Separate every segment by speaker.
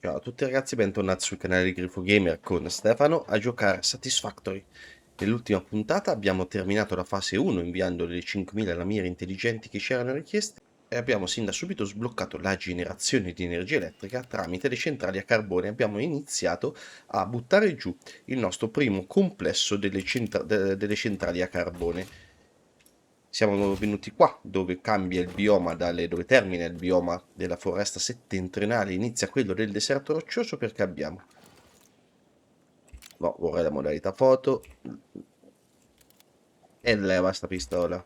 Speaker 1: Ciao a tutti ragazzi, bentornati sul canale di Grifo Gamer con Stefano a giocare a Satisfactory. Nell'ultima puntata abbiamo terminato la fase 1 inviando le 5.000 lamiere intelligenti che ci erano richieste e abbiamo sin da subito sbloccato la generazione di energia elettrica tramite le centrali a carbone. Abbiamo iniziato a buttare giù il nostro primo complesso delle centrali a carbone. Siamo venuti qua dove cambia il bioma dove termina il bioma della foresta settentrionale, inizia quello del deserto roccioso perché abbiamo. No, vorrei la modalità foto. E leva sta pistola.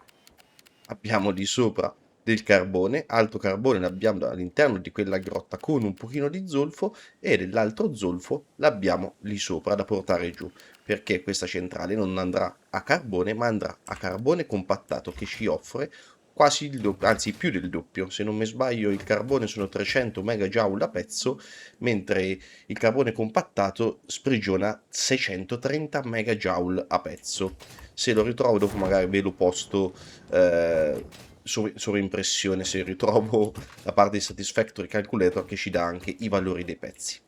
Speaker 1: Abbiamo di sopra del carbone, altro carbone l'abbiamo all'interno di quella grotta con un pochino di zolfo e dell'altro zolfo l'abbiamo lì sopra da portare giù, perché questa centrale non andrà a carbone ma andrà a carbone compattato che ci offre quasi il doppio, anzi più del doppio. Se non mi sbaglio il carbone sono 300 megajoule a pezzo, mentre il carbone compattato sprigiona 630 megajoule a pezzo. Se lo ritrovo dopo magari ve lo posto sovraimpressione, se ritrovo la parte di Satisfactory Calculator che ci dà anche i valori dei pezzi.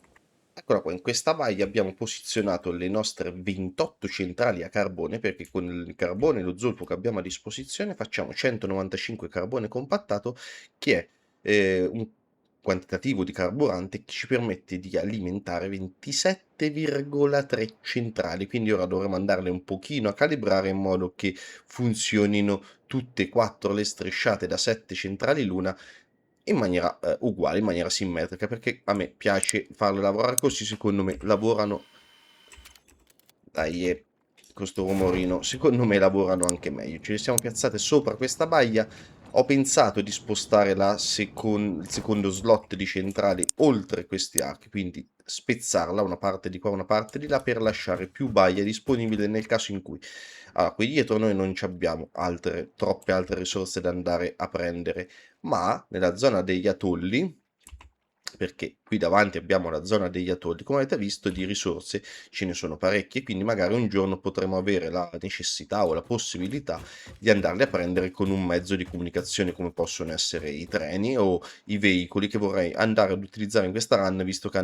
Speaker 1: Eccola qua, in questa vaglia abbiamo posizionato le nostre 28 centrali a carbone, perché con il carbone e lo zolfo che abbiamo a disposizione facciamo 195 carbone compattato, che è un quantitativo di carburante che ci permette di alimentare 27,3 centrali, quindi ora dovremo andarle un pochino a calibrare in modo che funzionino tutte e quattro le strisciate da 7 centrali l'una in maniera uguale, in maniera simmetrica, perché a me piace farle lavorare così, secondo me lavorano, dai, con sto rumorino, secondo me lavorano anche meglio. Ce le siamo piazzate sopra questa baia, ho pensato di spostare il secondo slot di centrali oltre questi archi, quindi spezzarla una parte di qua, una parte di là, per lasciare più baie disponibili nel caso in cui. Allora, qui dietro noi non ci abbiamo troppe altre risorse da andare a prendere, ma nella zona degli atolli, perché qui davanti abbiamo la zona degli atolli, come avete visto di risorse ce ne sono parecchie, quindi magari un giorno potremo avere la necessità o la possibilità di andarle a prendere con un mezzo di comunicazione come possono essere i treni o i veicoli, che vorrei andare ad utilizzare in questa run, visto che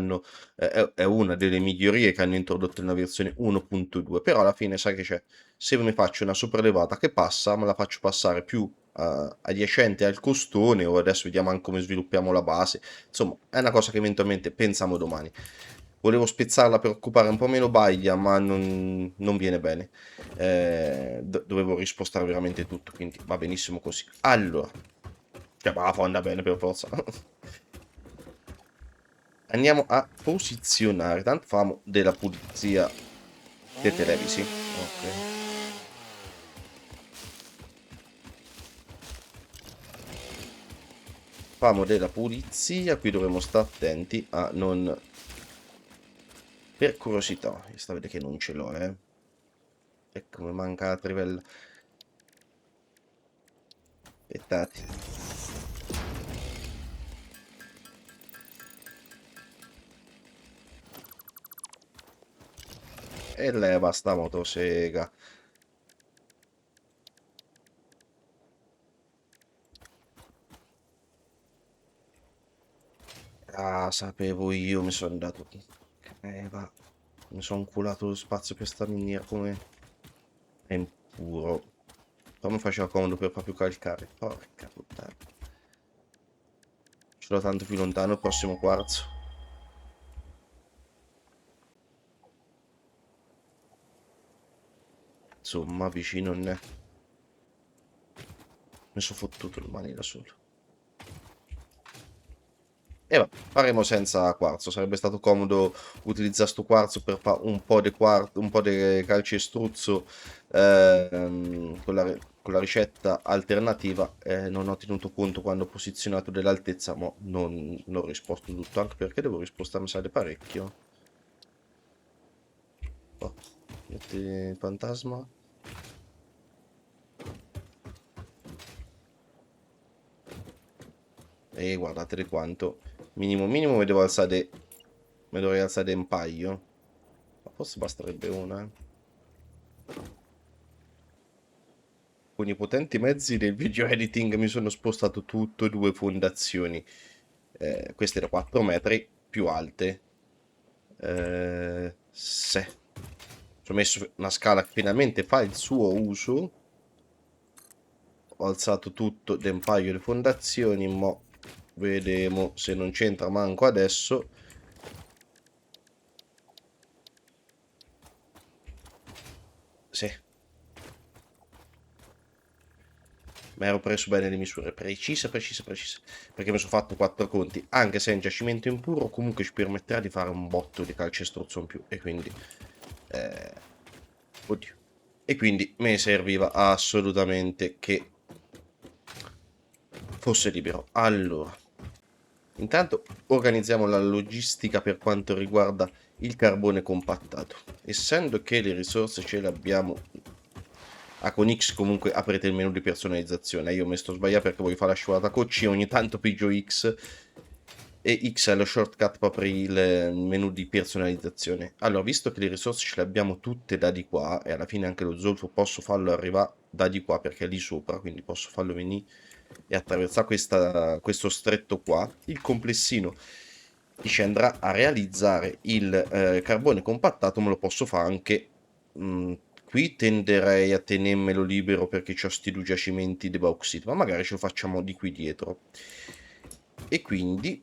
Speaker 1: è una delle migliorie che hanno introdotto nella versione 1.2, però alla fine sai che c'è, se mi faccio una sopraelevata che passa, me la faccio passare più adiacente al costone, o adesso vediamo anche come sviluppiamo la base. Insomma, è una cosa che eventualmente pensiamo domani. Volevo spezzarla per occupare un po' meno baia, ma non viene bene. Dovevo rispostare veramente tutto, quindi va benissimo così. Allora, cioè, va andare bene per forza. Andiamo a posizionare. Tanto famo della pulizia dei televisi. Ok. Famo della pulizia. Qui dovremo stare attenti a non... Per curiosità, sta a vedere che non ce l'ho, Ecco, mi manca la trivella. Aspettate. E leva sta motosega. Ah, sapevo io, mi sono dato... va. Mi sono culato lo spazio per sta miniera come... È impuro. Però mi faceva comodo per proprio calcare. Porca puttana. Ce l'ho tanto più lontano il prossimo quarzo. Insomma, vicino non è. Mi sono fottuto le mani da solo. E va, faremo senza quarzo. Sarebbe stato comodo utilizzare sto quarzo per fare un po' di calcestruzzo con la ricetta alternativa. Non ho tenuto conto quando ho posizionato dell'altezza, ma non ho risposto tutto, anche perché devo rispostarmi sale parecchio. Oh, metti il fantasma. E guardate quanto. Minimo me dovrei alzare un paio. Ma forse basterebbe una, Con i potenti mezzi del video editing mi sono spostato tutto e due fondazioni. Queste da 4 metri, più alte. Sì. Ci ho messo una scala che finalmente fa il suo uso. Ho alzato tutto da un paio di fondazioni, ma vedremo se non c'entra manco adesso. Sì. Ma ero preso bene le misure, precise, perché mi sono fatto 4 conti, anche se è un giacimento impuro, comunque ci permetterà di fare un botto di calcestruzzo in più, e quindi, oddio, e quindi mi serviva assolutamente che fosse libero. Allora, intanto organizziamo la logistica per quanto riguarda il carbone compattato, essendo che le risorse ce le abbiamo. Con X comunque aprite il menu di personalizzazione. Io mi sto sbagliando perché voglio fare la scivolata con C, ogni tanto pigio X e X è lo shortcut per aprire il menu di personalizzazione. Allora, visto che le risorse ce le abbiamo tutte da di qua e alla fine anche lo zolfo posso farlo arrivare da di qua perché è lì sopra, quindi posso farlo venire e attraversare questo stretto qua, il complessino ci andrà a realizzare il carbone compattato, me lo posso fare anche qui. Tenderei a tenermelo libero perché ho sti due giacimenti di bauxite, ma magari ce lo facciamo di qui dietro. E quindi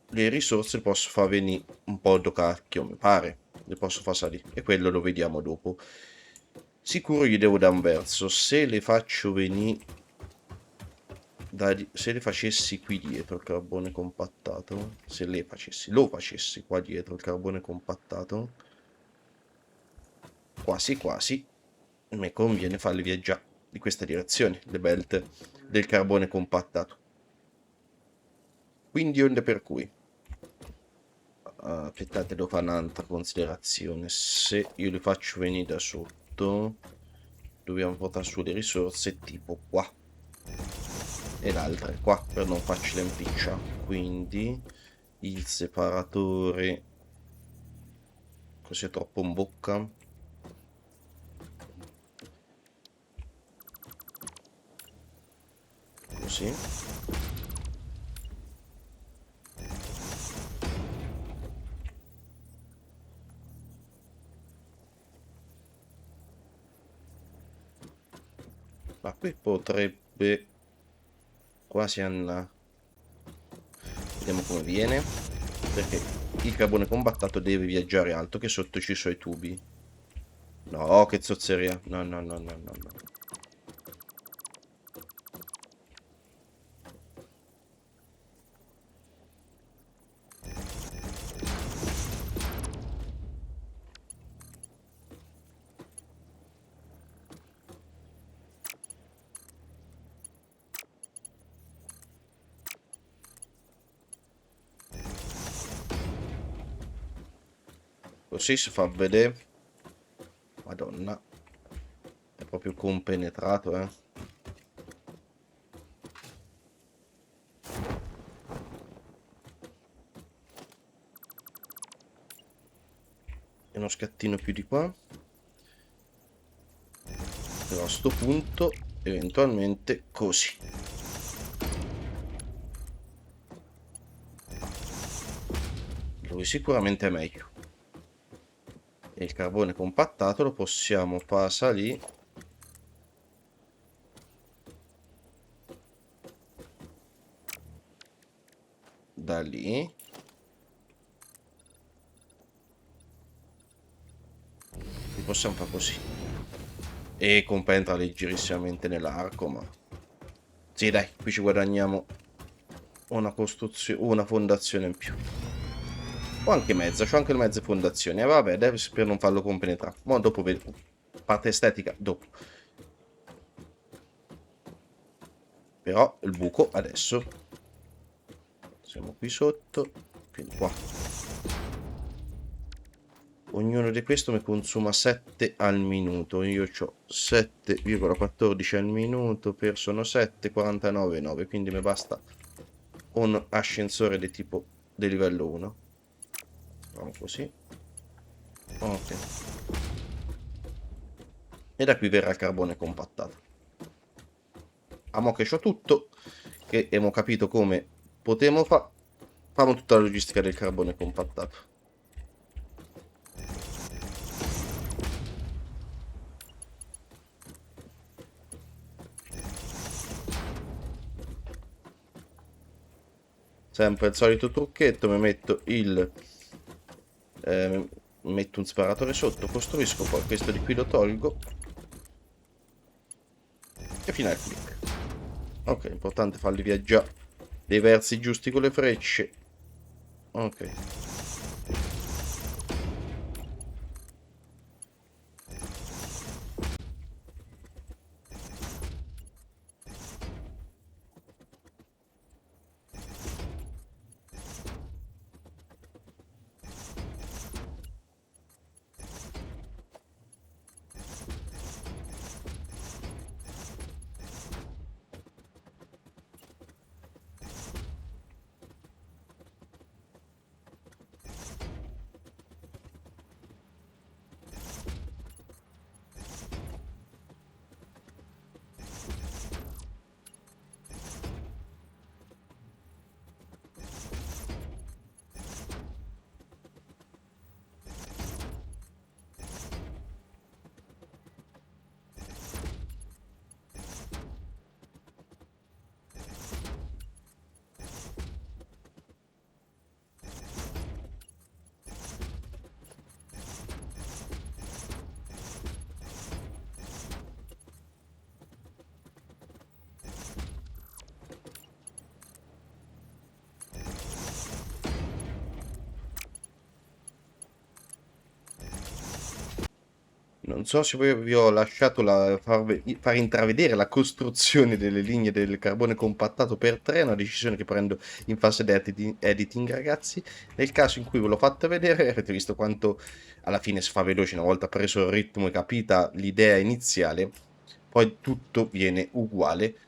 Speaker 1: le risorse posso far venire un po' do cacchio, mi pare. Le posso far salire e quello lo vediamo dopo. Sicuro gli devo dare un verso. Se le faccio venire se le facessi qui dietro il carbone compattato, se le facessi, lo facessi qua dietro il carbone compattato, quasi quasi mi conviene farle viaggiare in questa direzione, le belt del carbone compattato. Quindi onde per cui, aspettate, devo fare un'altra considerazione. Se io li faccio venire da sotto, dobbiamo portare su le risorse tipo qua e l'altra è qua per non farci l'impiccia. Quindi il separatore, così è troppo in bocca, così. Ma qui potrebbe quasi andare. Vediamo come viene, perché il carbone compattato deve viaggiare alto, che sotto ci sono i tubi. No, che zozzeria. No, no, no, no, no, no. Così si fa vedere. Madonna. È proprio compenetrato, eh. E uno scattino più di qua. Però a sto punto, eventualmente così. Lui sicuramente è meglio. E il carbone compattato lo possiamo far salire da lì. Li possiamo fare così. E compenetra leggerissimamente nell'arco, ma sì, dai, qui ci guadagniamo una costruzione, una fondazione in più. O anche mezza, c'ho anche le mezze fondazioni. Vabbè, deve per non farlo compenetrare. Ma dopo vedo. Parte estetica, dopo. Però il buco adesso. Siamo qui sotto. Quindi qua. Ognuno di questi mi consuma 7 al minuto. Io ho 7,14 al minuto. Per sono 7, 49,9. Quindi mi basta un ascensore di tipo di livello 1. Facciamo così. Ok. E da qui verrà il carbone compattato. A mo' che c'ho tutto, che abbiamo capito come potremo fare, Facciamo tutta la logistica del carbone compattato. Sempre il solito trucchetto, mi metto metto un sparatore sotto, costruisco poi questo di qui, lo tolgo e fino al clic. Ok, importante farli viaggiare dei versi giusti con le frecce. Ok. Non so se poi vi ho lasciato far intravedere la costruzione delle linee del carbone compattato per tre, una decisione che prendo in fase di editing, ragazzi. Nel caso in cui ve l'ho fatta vedere, avete visto quanto alla fine si fa veloce una volta preso il ritmo e capita l'idea iniziale, poi tutto viene uguale.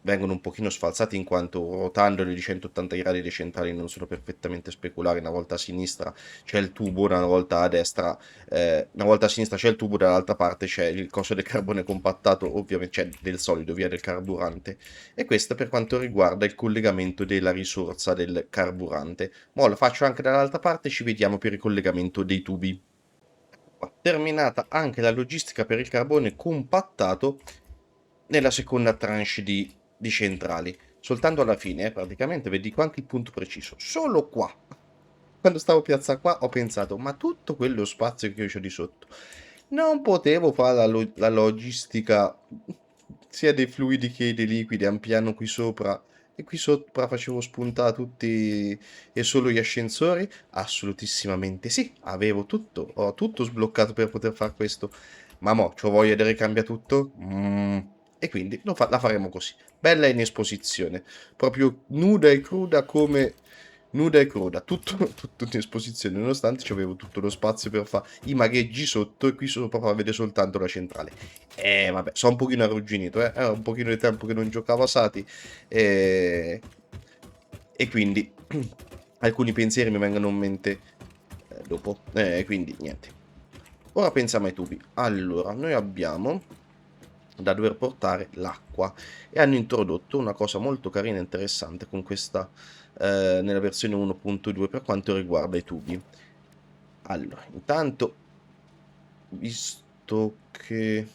Speaker 1: Vengono un pochino sfalsati in quanto ruotandoli di 180 gradi le centrali non sono perfettamente speculari. Una volta a sinistra c'è il tubo, una volta a destra, una volta a sinistra c'è il tubo, dall'altra parte c'è il coso del carbone compattato, ovviamente c'è del solido, via del carburante. E questo per quanto riguarda il collegamento della risorsa del carburante. Ora lo faccio anche dall'altra parte, ci vediamo per il collegamento dei tubi. Terminata anche la logistica per il carbone compattato nella seconda tranche di centrali. Soltanto alla fine, praticamente, vi dico anche il punto preciso. Solo qua, quando stavo piazza qua, ho pensato, ma tutto quello spazio che io ho di sotto, non potevo fare la logistica sia dei fluidi che dei liquidi, ampliando qui sopra, e qui sopra facevo spuntare tutti e solo gli ascensori? Assolutissimamente sì, avevo tutto, ho tutto sbloccato per poter fare questo. Ma mo, c'ho voglia di ricambia tutto? E quindi la faremo così, bella in esposizione, proprio nuda e cruda come nuda e cruda, tutto, tutto in esposizione, nonostante c'avevo tutto lo spazio per fare i magheggi sotto e qui sopra fa vedere soltanto la centrale. Vabbè, sono un pochino arrugginito, È un pochino di tempo che non giocavo a Sati e, e quindi alcuni pensieri mi vengono in mente dopo, quindi niente. Ora pensiamo ai tubi. Allora, noi abbiamo da dover portare l'acqua e hanno introdotto una cosa molto carina e interessante con questa nella versione 1.2 per quanto riguarda i tubi. Allora, intanto, visto che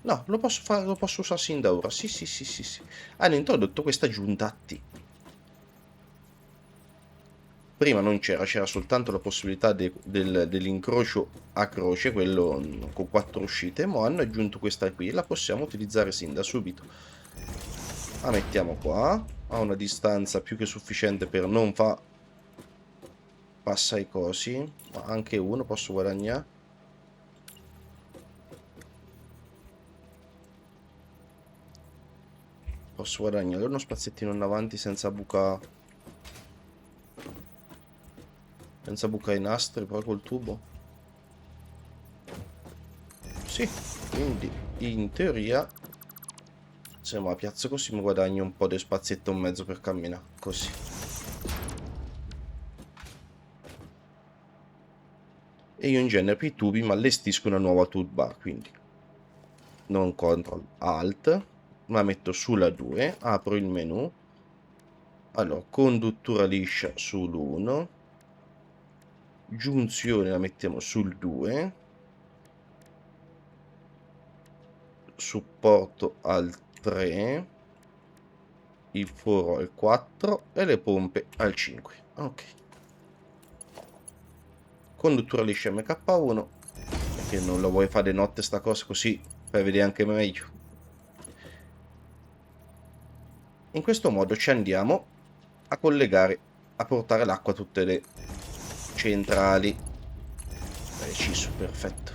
Speaker 1: no, lo posso fare, lo posso usare sin da ora. Sì, sì, sì, sì, sì. Hanno introdotto questa giunta a T. Prima non c'era soltanto la possibilità dell'incrocio a croce, quello con 4 uscite, ma hanno aggiunto questa qui e la possiamo utilizzare sin da subito. La mettiamo qua, a una distanza più che sufficiente per non far passare i cosi, ma anche uno posso guadagnare. Posso guadagnare uno spaziettino in avanti senza bucare i nastri poi col tubo. Sì, quindi in teoria se me la piazzo così mi guadagno un po' di spazietto e mezzo per camminare, così. E io in genere per i tubi mi allestisco una nuova toolbar, quindi non control alt, la metto sulla 2, apro il menu, Allora, conduttura liscia sull'1, giunzione la mettiamo sul 2, supporto al 3, il foro al 4 e le pompe al 5. Ok. Conduttura liscia MK1, perché non la vuoi fare notte sta cosa, così fai vedere anche meglio. In questo modo ci andiamo a collegare, a portare l'acqua a tutte le centrali. Preciso, perfetto.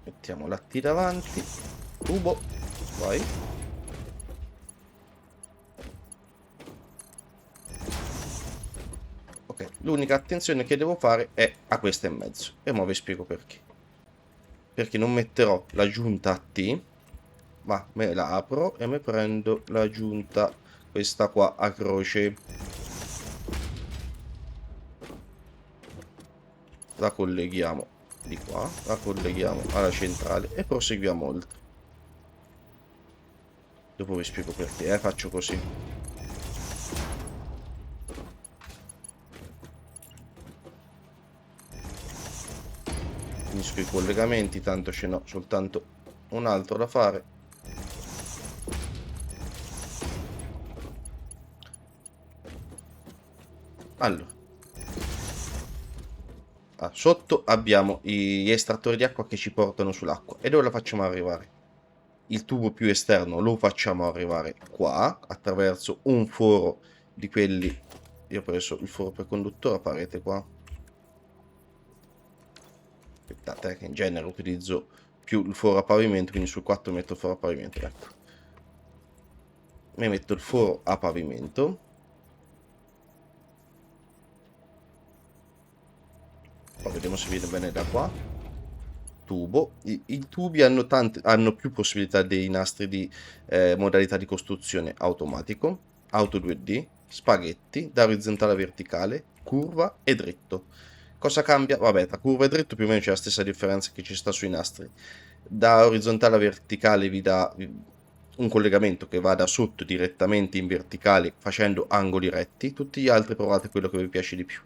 Speaker 1: Mettiamo l'atti davanti, tubo, vai. Ok, l'unica attenzione che devo fare è a questa e mezzo, e ora vi spiego perché. Perché non metterò la giunta a T, ma me la apro e me prendo la giunta, questa qua a croce. La colleghiamo di qua, la colleghiamo alla centrale e proseguiamo oltre. Dopo vi spiego perché, faccio così. Finisco i collegamenti, tanto ce n'ho soltanto un altro da fare. Allora, sotto abbiamo gli estrattori di acqua che ci portano sull'acqua. E dove la facciamo arrivare? Il tubo più esterno lo facciamo arrivare qua, attraverso un foro di quelli. Io ho preso il foro per conduttore a parete qua. Aspettate, che in genere utilizzo più il foro a pavimento, quindi sul 4 metto il foro a pavimento, ecco. Mi metto il foro a pavimento. Poi vediamo se viene bene da qua. Tubo. I tubi hanno più possibilità dei nastri di modalità di costruzione: automatico, auto 2D, spaghetti, da orizzontale a verticale, curva e dritto. Cosa cambia? Vabbè, tra curva e dritto più o meno c'è la stessa differenza che ci sta sui nastri. Da orizzontale a verticale vi dà un collegamento che va da sotto direttamente in verticale facendo angoli retti. Tutti gli altri provate quello che vi piace di più.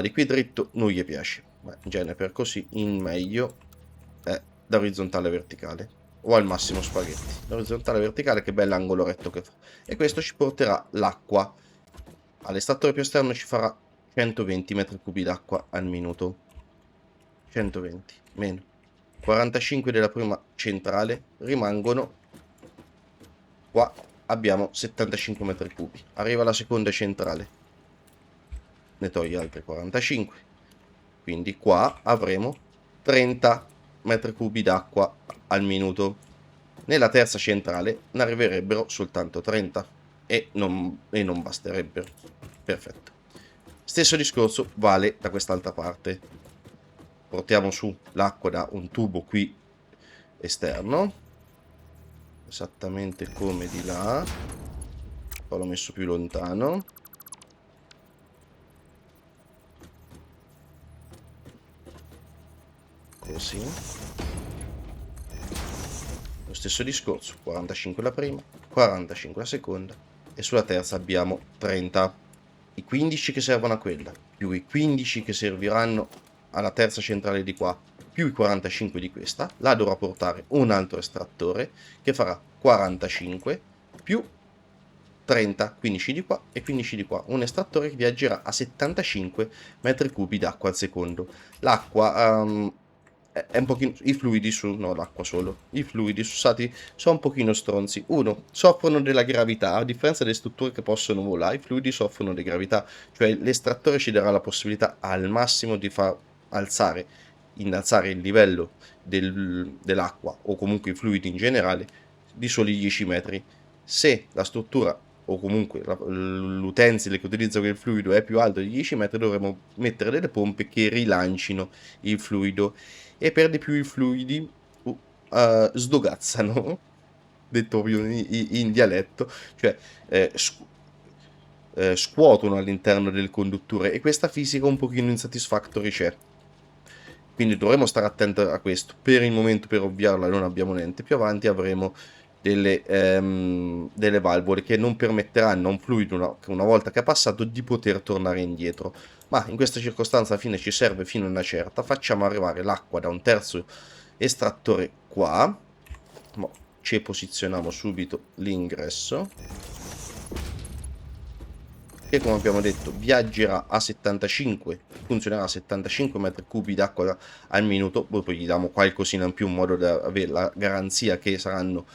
Speaker 1: Di qui dritto non gli piace, ma in genere per così in meglio è da orizzontale a verticale, o al massimo spaghetti. Da orizzontale a verticale, che bell'angolo retto che fa. E questo ci porterà l'acqua. All'estrattore più esterno ci farà 120 metri cubi d'acqua al minuto. 120 meno 45 della prima centrale rimangono. Qua abbiamo 75 metri cubi. Arriva la seconda centrale, ne toglie altri 45, quindi qua avremo 30 metri cubi d'acqua al minuto. Nella terza centrale ne arriverebbero soltanto 30 e non basterebbero. Perfetto. Stesso discorso vale da quest'altra parte. Portiamo su l'acqua da un tubo qui esterno, esattamente come di là. Poi l'ho messo più lontano. Così. Lo stesso discorso, 45 la prima, 45 la seconda e sulla terza abbiamo 30. I 15 che servono a quella, più i 15 che serviranno alla terza centrale di qua, più i 45 di questa, là dovrà portare un altro estrattore che farà 45 più 30, 15 di qua e 15 di qua. Un estrattore che viaggerà a 75 metri cubi d'acqua al secondo. L'acqua è un pochino, i fluidi no, l'acqua solo, i fluidi usati sono un pochino stronzi. Uno, soffrono della gravità, a differenza delle strutture che possono volare, i fluidi soffrono di gravità, cioè l'estrattore ci darà la possibilità al massimo di far innalzare il livello dell'acqua o comunque i fluidi in generale di soli 10 metri. Se la struttura o comunque l'utensile che utilizza quel fluido è più alto di 10 metri, dovremo mettere delle pompe che rilancino il fluido, e per di più i fluidi sdogazzano, detto proprio in dialetto, cioè scuotono all'interno del conduttore, e questa fisica un pochino insatisfactory c'è. Quindi dovremo stare attenti a questo. Per il momento, per ovviarla, non abbiamo niente. Più avanti avremo delle valvole che non permetteranno a un fluido, una volta che è passato, di poter tornare indietro. Ma in questa circostanza alla fine ci serve fino a una certa. Facciamo arrivare l'acqua da un terzo estrattore qua. Ci posizioniamo subito l'ingresso, che come abbiamo detto viaggerà a 75, funzionerà a 75 metri cubi d'acqua al minuto. Poi gli diamo qualcosina in più in modo da avere la garanzia che saranno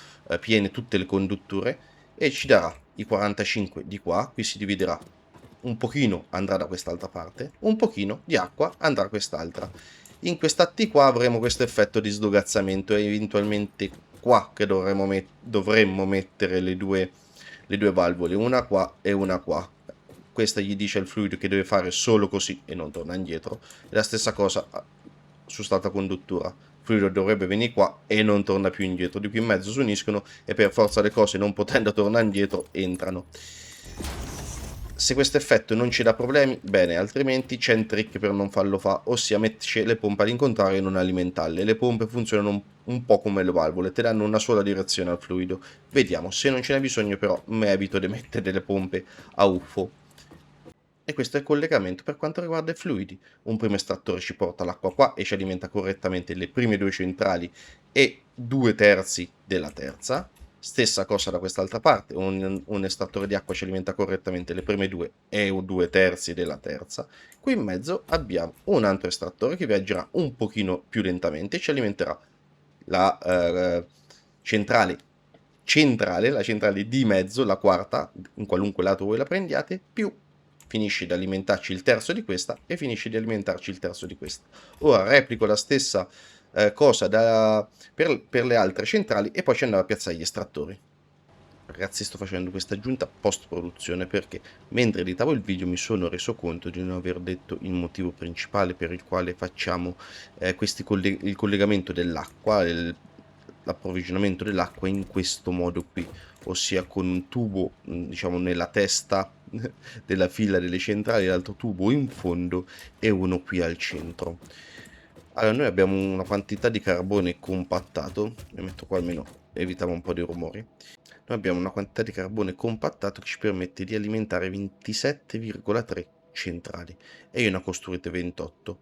Speaker 1: piene tutte le condutture, e ci darà i 45 di qua. Qui si dividerà, un pochino andrà da quest'altra parte, un pochino di acqua andrà da quest'altra. In questa T qua avremo questo effetto di sdogazzamento, e eventualmente qua che dovremmo mettere le due valvole, una qua e una qua. Questa gli dice al fluido che deve fare solo così e non torna indietro. E la stessa cosa su stata conduttura. Il fluido dovrebbe venire qua e non torna più indietro. Di qui in mezzo si uniscono e per forza le cose, non potendo tornare indietro, entrano. Se questo effetto non ci dà problemi, bene, altrimenti c'è un trick per non farlo fare, ossia metterci le pompe all'incontrario e non alimentarle. Le pompe funzionano un po' come le valvole, te danno una sola direzione al fluido. Vediamo, se non ce n'è bisogno però mi evito di mettere delle pompe a uffo. E questo è il collegamento per quanto riguarda i fluidi. Un primo estrattore ci porta l'acqua qua e ci alimenta correttamente le prime due centrali e 2/3 della terza. Stessa cosa da quest'altra parte, un estrattore di acqua ci alimenta correttamente le prime due e 2/3 della terza. Qui in mezzo abbiamo un altro estrattore che viaggerà un pochino più lentamente e ci alimenterà la centrale, la centrale di mezzo, la quarta, in qualunque lato voi la prendiate, più finisce di alimentarci il terzo di questa e finisce di alimentarci il terzo di questa. Ora replico la stessa cosa per le altre centrali e poi ci andiamo a piazzare gli estrattori. Ragazzi, sto facendo questa aggiunta post produzione perché mentre editavo il video mi sono reso conto di non aver detto il motivo principale per il quale facciamo il collegamento dell'acqua, l'approvvigionamento dell'acqua in questo modo qui, ossia con un tubo, diciamo, nella testa della fila delle centrali, l'altro tubo in fondo e uno qui al centro. Allora, noi abbiamo una quantità di carbone compattato, mi metto qua almeno evitiamo un po' di rumori. Noi abbiamo una quantità di carbone compattato che ci permette di alimentare 27,3 centrali e io ne ho costruite 28.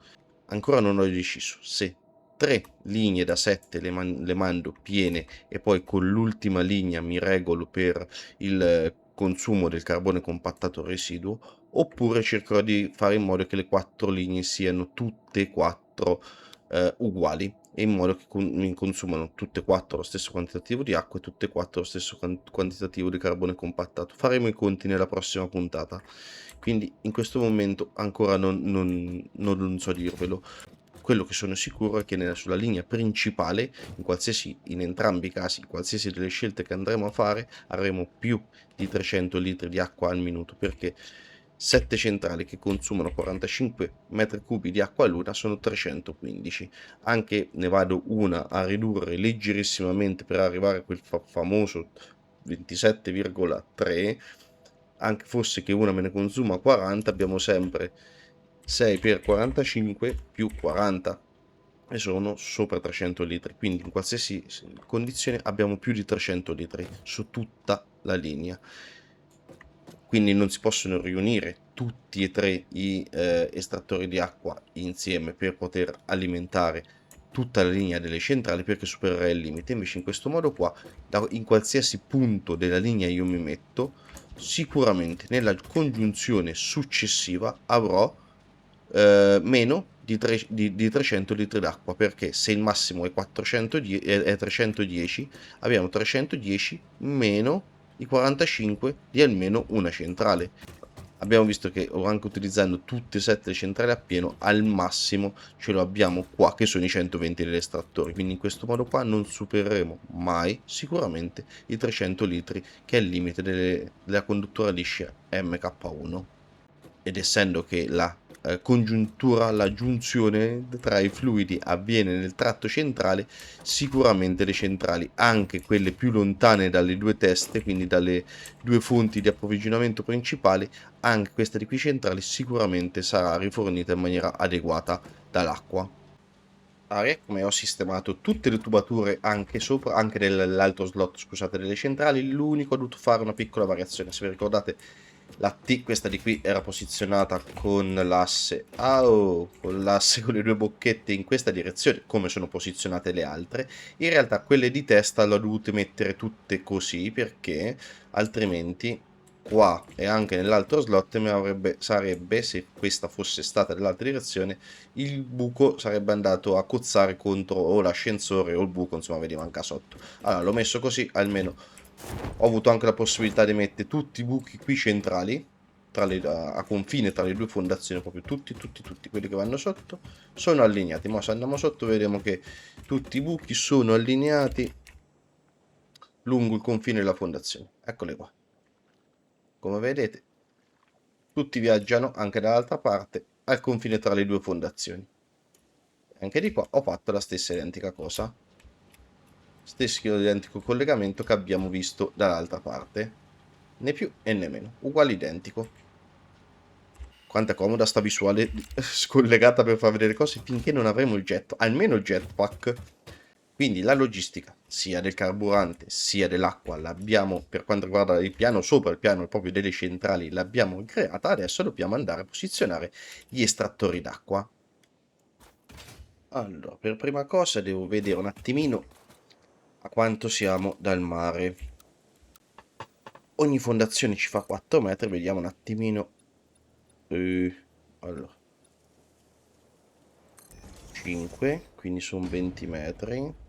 Speaker 1: Ancora non ho deciso se 3 linee da 7 le mando piene e poi con l'ultima linea mi regolo per il consumo del carbone compattato residuo, oppure cercherò di fare in modo che le 4 linee siano tutte e 4 uguali, e in modo che mi consumano tutte e 4 lo stesso quantitativo di acqua e tutte e 4 lo stesso quantitativo di carbone compattato. Faremo i conti nella prossima puntata, quindi in questo momento ancora non so dirvelo. Quello che sono sicuro è che sulla linea principale, in entrambi i casi, in qualsiasi delle scelte che andremo a fare, avremo più di 300 litri di acqua al minuto, perché 7 centrali che consumano 45 metri cubi di acqua all'una sono 315. Anche ne vado una a ridurre leggerissimamente per arrivare a quel famoso 27,3. Anche fosse che una me ne consuma 40, abbiamo sempre 6 per 45 più 40 e sono sopra 300 litri, quindi in qualsiasi condizione abbiamo più di 300 litri su tutta la linea. Quindi non si possono riunire tutti e tre gli estrattori di acqua insieme per poter alimentare tutta la linea delle centrali, perché supererà il limite. Invece in questo modo qua, in qualsiasi punto della linea io mi metto, sicuramente nella congiunzione successiva avrò meno di 300 litri d'acqua, perché se il massimo è 310, abbiamo 310 meno i 45 di almeno una centrale. Abbiamo visto che anche utilizzando tutte e 7 le centrali a pieno, al massimo ce lo abbiamo qua, che sono i 120 degli estrattori. Quindi in questo modo qua non supereremo mai sicuramente i 300 litri, che è il limite della conduttura liscia MK1. Ed essendo che la congiuntura, la giunzione tra i fluidi avviene nel tratto centrale, sicuramente le centrali, anche quelle più lontane dalle due teste, quindi dalle due fonti di approvvigionamento principali, anche questa di qui centrale sicuramente sarà rifornita in maniera adeguata dall'acqua. Aria, come ho sistemato tutte le tubature anche sopra, anche nell'altro slot, scusate, delle centrali. L'unico ho dovuto fare una piccola variazione. Se vi ricordate, la T, questa di qui, era posizionata con l'asse con l'asse con le due bocchette in questa direzione, come sono posizionate le altre. In realtà quelle di testa le ho dovute mettere tutte così, perché altrimenti qua e anche nell'altro slot sarebbe, se questa fosse stata nell'altra direzione, il buco sarebbe andato a cozzare contro o l'ascensore o il buco, insomma, vedi, manca sotto. Allora, l'ho messo così, almeno ho avuto anche la possibilità di mettere tutti i buchi qui centrali, a confine tra le due fondazioni, proprio tutti quelli che vanno sotto, sono allineati. Ma se andiamo sotto vedremo che tutti i buchi sono allineati lungo il confine della fondazione. Eccole qua. Come vedete, tutti viaggiano anche dall'altra parte al confine tra le due fondazioni. Anche di qua ho fatto la stessa identica cosa. Stesso identico collegamento che abbiamo visto dall'altra parte. Né più e né meno. Uguale identico. Quanto è comoda sta visuale scollegata per far vedere cose finché non avremo il almeno il jetpack. Quindi la logistica sia del carburante sia dell'acqua l'abbiamo, per quanto riguarda il piano sopra, il piano proprio delle centrali, l'abbiamo creata. Adesso dobbiamo andare a posizionare gli estrattori d'acqua. Allora, per prima cosa devo vedere un attimino a quanto siamo dal mare. Ogni fondazione ci fa 4 metri, vediamo un attimino. Allora, 5, quindi sono 20 metri.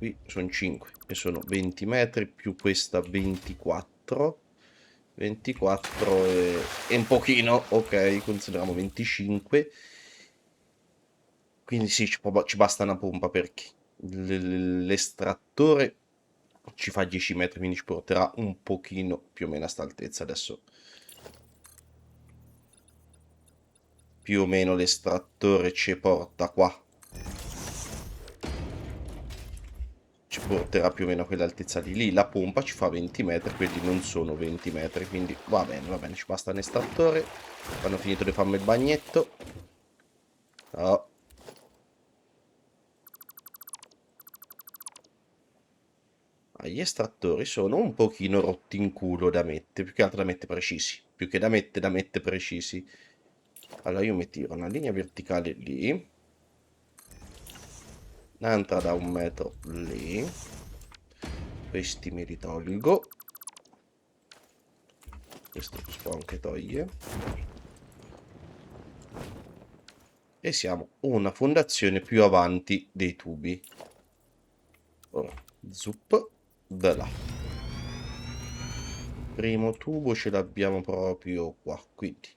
Speaker 1: Qui sono 5 e sono 20 metri più questa 24. 24 e un pochino, ok, consideriamo 25. Quindi sì, ci basta una pompa perché l'estrattore ci fa 10 metri, quindi ci porterà un pochino più o meno a sta altezza. Adesso più o meno l'estrattore ci porta qua. Ci porterà più o meno a quell'altezza di lì. La pompa ci fa 20 metri, quindi non sono 20 metri, quindi va bene, ci basta un estrattore. Quando ho finito di farmi il bagnetto. Oh. Gli estrattori sono un pochino rotti in culo da mettere, più che altro da mettere precisi, più che da mettere precisi. Allora io mi tiro una linea verticale lì, un'altra da 1 metro lì, questi me li tolgo, questo si può anche togliere, e siamo una fondazione più avanti dei tubi. Ora, zup, da là. Primo tubo ce l'abbiamo proprio qua, quindi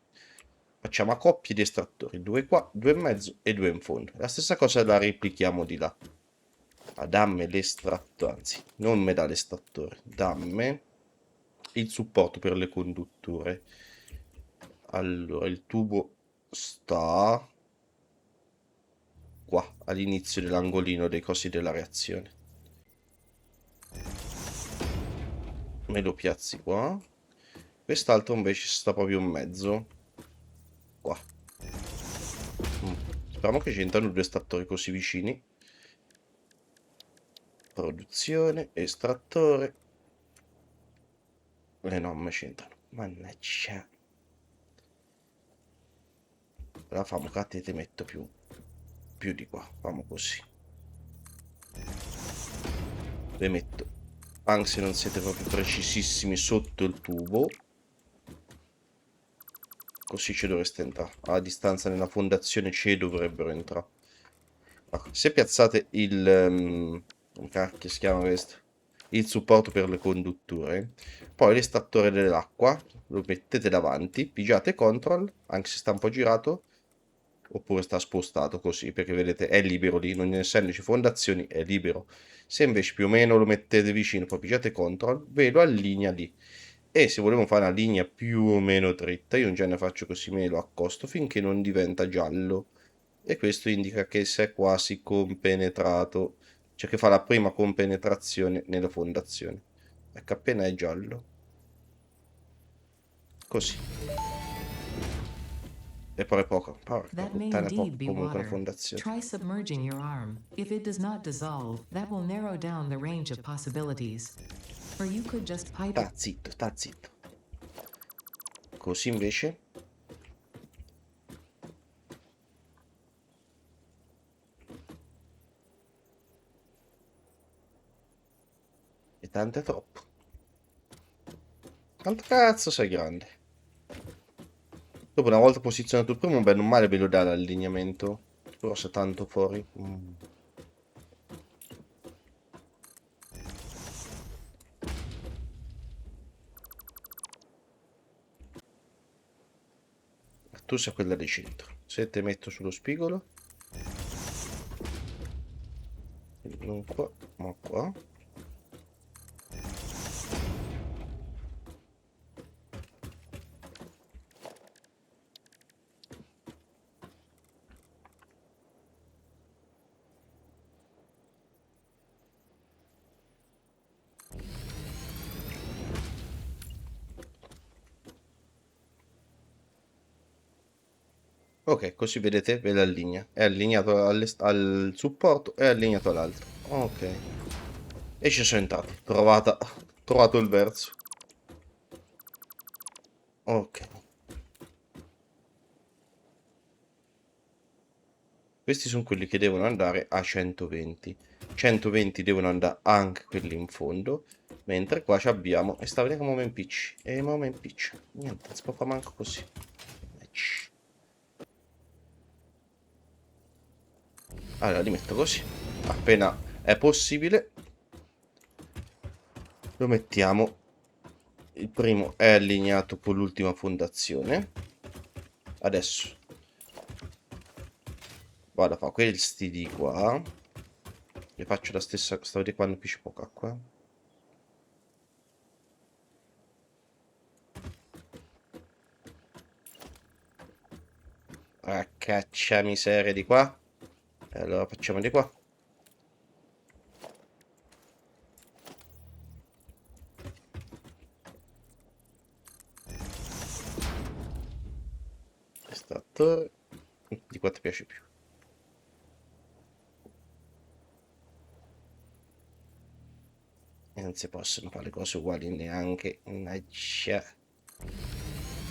Speaker 1: facciamo a coppie di estrattori, 2 qua, 2 in mezzo e 2 in fondo. La stessa cosa la replichiamo di là. Dammi l'estrattore, anzi, non me dà l'estrattore, dammi il supporto per le condutture. Allora, il tubo sta qua, all'inizio dell'angolino dei cosi della reazione. Me lo piazzi qua. Quest'altro invece sta proprio in mezzo. Qua. Speriamo che ci entrano 2 estrattori così vicini. Produzione, estrattore. No, mi c'entrano. Mannaggia. La famo, catti, te metto più di qua. Famo così. Le metto. Anche se non siete proprio precisissimi sotto il tubo. Così ci dovreste entrare. A distanza nella fondazione ci dovrebbero entrare. Se piazzate come cacchio si chiama questo? Il supporto per le condutture, poi l'estrattore dell'acqua lo mettete davanti, pigiate CTRL, anche se sta un po' girato, oppure sta spostato così, perché vedete è libero lì, non essendoci fondazioni è libero. Se invece più o meno lo mettete vicino, poi pigiate CTRL, ve lo allinea lì. E se volevo fare una linea più o meno dritta, io in genere faccio così, me lo accosto finché non diventa giallo. E questo indica che si è quasi compenetrato, cioè che fa la prima compenetrazione nella fondazione. Ecco, appena è giallo. Così. E poi è poco. Porca
Speaker 2: That may
Speaker 1: puttana, è poco
Speaker 2: indeed be
Speaker 1: comunque una
Speaker 2: water.
Speaker 1: fondazione.
Speaker 2: Try submerging your arm. If it does not dissolve, that will narrow down the range of possibilities. Or you could just pipe
Speaker 1: Sta zitto, sta zitto. Così invece. E tanto è troppo. Quanto cazzo sei grande? Dopo una volta posizionato il primo, bene o male ve lo dà l'allineamento. Però se tanto fuori. Tu sei quella di centro. Se te metto sullo spigolo. Non qua, ma qua. Ok, così vedete, ve l'allinea. È allineato al supporto e allineato all'altro. Ok. E ci sono entrati. Trovato il verso. Ok. Questi sono quelli che devono andare a 120. 120 devono andare anche quelli in fondo. Mentre qua ci abbiamo. E sta a vedere come mi impicci. E mo impiccia. Niente, non si può fare manco così. Allora li metto così. Appena è possibile. Lo mettiamo. Il primo è allineato con l'ultima fondazione. Adesso vado a fare questi di qua. E faccio la stessa. Sto a vedere quando pisce poca acqua. Ah, caccia miseria di qua. E allora facciamo di qua. Questa torre. Di qua ti piace più. E non si possono fare le cose uguali neanche.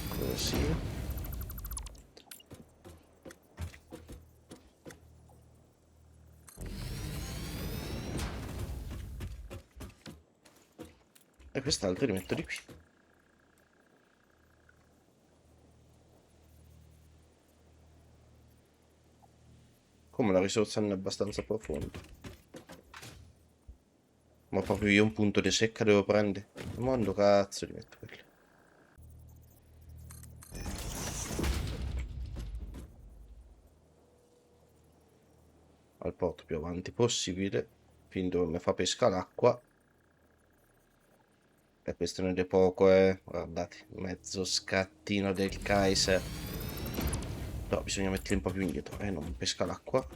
Speaker 1: Così. E quest'altro li metto di qui. Come la risorsa non è abbastanza profonda. Ma proprio io un punto di secca devo prendere. Il mondo cazzo li metto quelli. Al porto più avanti possibile. Fin dove mi fa pesca l'acqua. È questione di poco, guardate, mezzo scattino del Kaiser. Però bisogna metterli un po' più indietro, non pesca l'acqua.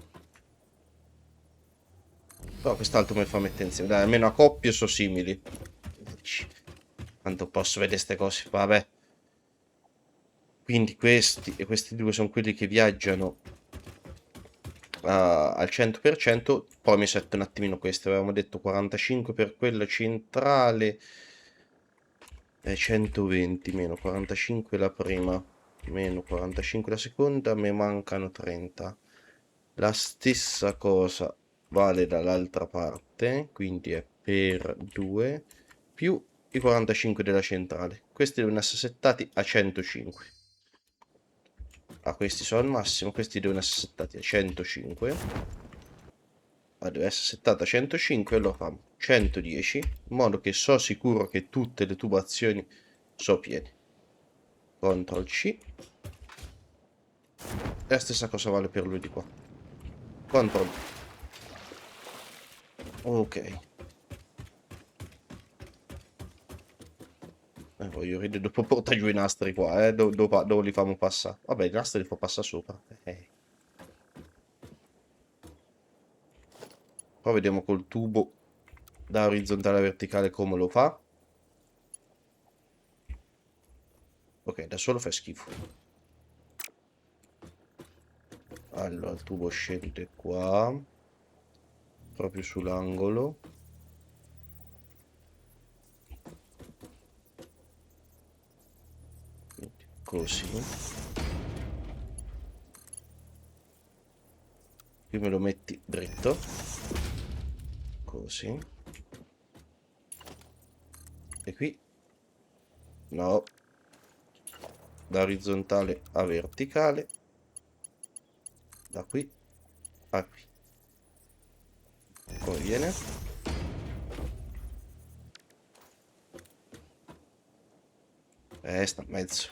Speaker 1: Però quest'altro mi fa mettere insieme, dai, almeno a coppie sono simili. Quanto posso vedere queste cose, vabbè. Quindi questi e questi due sono quelli che viaggiano al 100%. Poi mi setto un attimino queste, avevamo detto 45 per quella centrale. 120 meno 45 la prima, meno 45 la seconda, mi mancano 30. La stessa cosa vale dall'altra parte, quindi è per 2 più i 45 della centrale. Questi devono essere settati a 105. Ah, questi sono al massimo, questi devono essere settati a 105. Deve essere settata a 105 e lo facciamo 110, in modo che so sicuro che tutte le tubazioni sono piene. Ctrl C. E la stessa cosa vale per lui di qua. Ctrl. Ok. Voglio ridere, dopo porta giù i nastri qua, dove li famo passare? Vabbè, i nastri li fa passare sopra. Poi vediamo col tubo da orizzontale a verticale come lo fa. Ok, da solo fa schifo. Allora, il tubo scende qua. Proprio sull'angolo. Così. Qui me lo metti dritto. Così. E qui? No. Da orizzontale a verticale. Da qui a qui. Come viene? Sta a mezzo.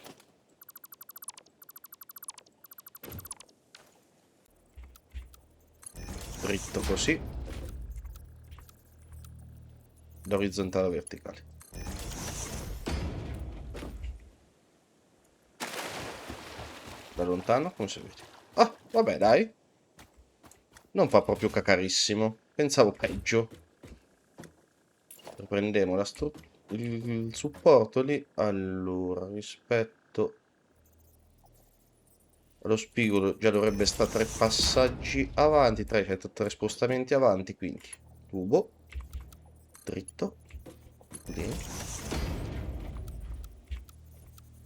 Speaker 1: Dritto così. Da orizzontale a verticale. Da lontano, come si vede. Ah, vabbè, dai. Non fa proprio cacarissimo. Pensavo peggio. Riprendiamo il supporto lì. Allora, rispetto allo spigolo già dovrebbe stare 3 passaggi avanti, 3 spostamenti avanti, quindi tubo, dritto, lì,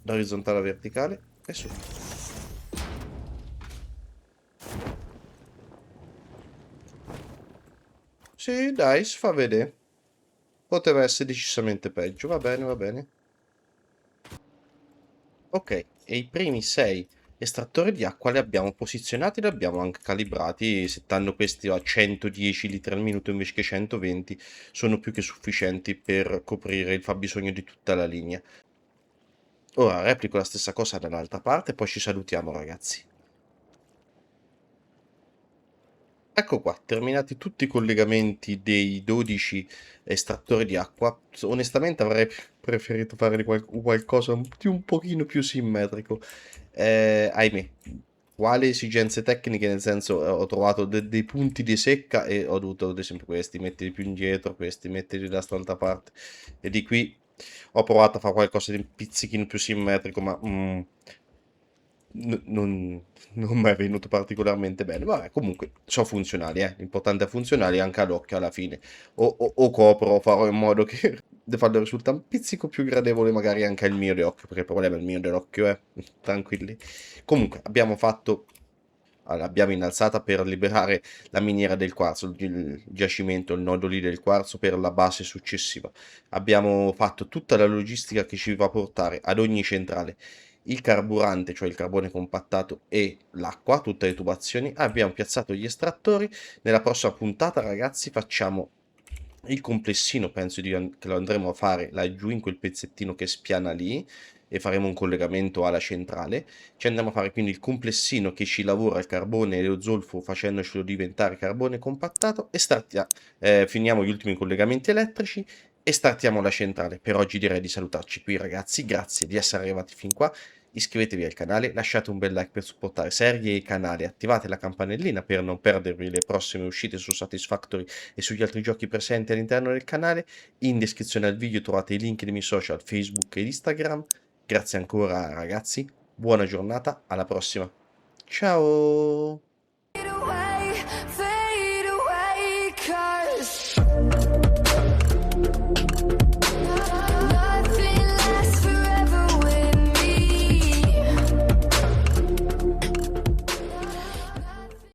Speaker 1: da orizzontale a verticale e su. Sì, dai, si fa vedere. Poteva essere decisamente peggio, va bene, va bene. Ok, e i primi 6 estrattori di acqua li abbiamo posizionati, li abbiamo anche calibrati, settando questi a 110 litri al minuto invece che 120, sono più che sufficienti per coprire il fabbisogno di tutta la linea. Ora replico la stessa cosa dall'altra parte, poi ci salutiamo ragazzi. Ecco qua, terminati tutti i collegamenti dei 12 estrattori di acqua. Onestamente avrei preferito fare di qualcosa di un pochino più simmetrico. Ahimè, quali esigenze tecniche, nel senso ho trovato dei punti di secca e ho dovuto, ad esempio, questi metterli più indietro, questi metterli da quest'altra parte. E di qui ho provato a fare qualcosa di un pizzichino più simmetrico, ma non mi è venuto particolarmente bene. Vabbè, comunque sono funzionali, eh. L'importante è funzionali anche all'occhio alla fine. O copro, o farò in modo che di farlo risulta un pizzico più gradevole magari anche al mio di occhio, perché il problema è il mio dell'occhio, tranquilli. Comunque, abbiamo fatto... allora, l'abbiamo innalzata per liberare la miniera del quarzo, il giacimento, il nodo lì del quarzo per la base successiva. Abbiamo fatto tutta la logistica che ci va a portare ad ogni centrale il carburante, cioè il carbone compattato e l'acqua, tutte le tubazioni. Abbiamo piazzato gli estrattori. Nella prossima puntata, ragazzi, facciamo il complessino, penso che lo andremo a fare laggiù in quel pezzettino che spiana lì e faremo un collegamento alla centrale. Ci andiamo a fare quindi il complessino che ci lavora il carbone e lo zolfo facendocelo diventare carbone compattato e finiamo gli ultimi collegamenti elettrici e startiamo la centrale. Per oggi direi di salutarci qui ragazzi, grazie di essere arrivati fin qua. Iscrivetevi al canale, lasciate un bel like per supportare serie e il canale, attivate la campanellina per non perdervi le prossime uscite su Satisfactory e sugli altri giochi presenti all'interno del canale. In descrizione al video trovate i link dei miei social Facebook e Instagram. Grazie ancora ragazzi, buona giornata, alla prossima. Ciao!
Speaker 3: Away